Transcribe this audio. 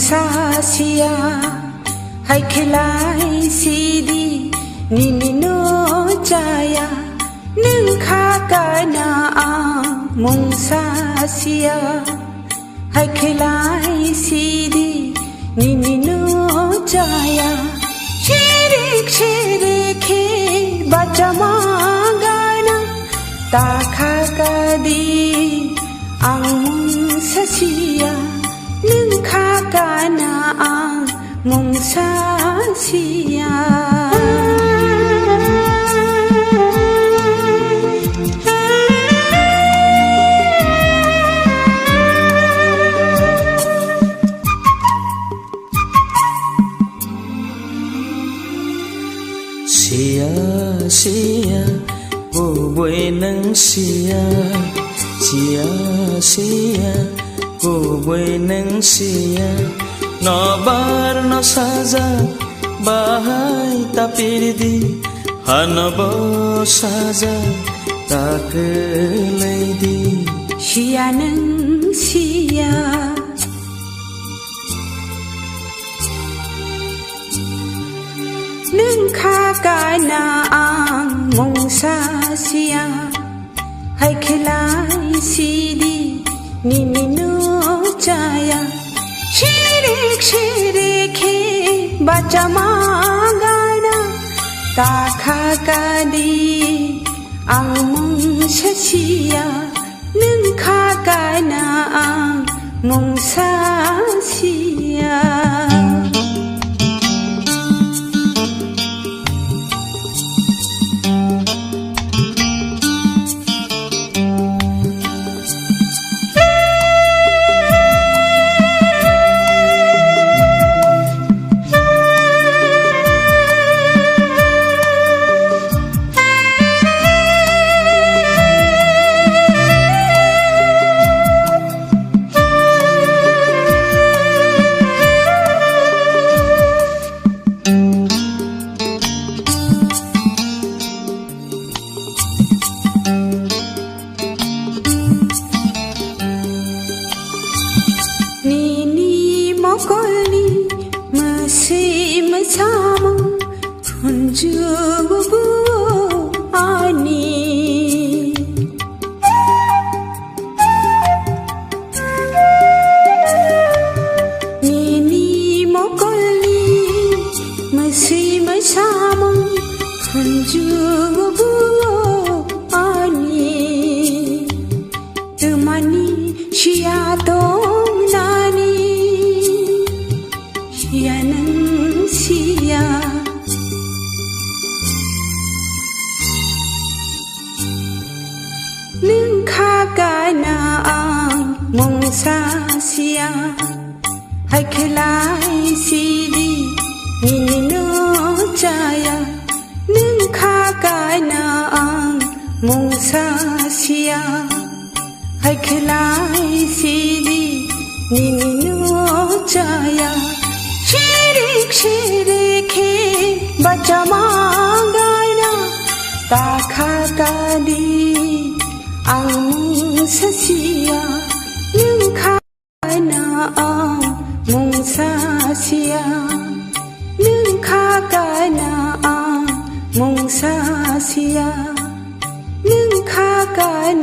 Sasia hai khilai sidi nini no jaya nung kha kana mung sasia hai khilai sidi nini no jaya chirik chirikhe bachama gana ta kha kadi ang mung sasia nung kha kana mung sasia sia sia vô bụi nắng sia sia sia vô bụi nắng sia no bar no saja bahai tapirdi hanabo saja tak leidi sia nang sia nung kha kana mung sasia hai khilai sidi nini no jaya chirik chirikhe bachama gana ta kha kadi ang mung sasia nung kha kana mung sasia Kolni masih macam kunjung ani nini mokolni masih macam kunjung ani temani siatong nani sia nang sia nung kha kana mung sasia hai khilai sidi nini no jaya nung kha kana mung sasia hai khilai sidi nini no jaya chirik chirikhe bachama gana ta kha kadi ang mung sasia nung kha kana mung sasia nung kha kana mung sasia nung kha kana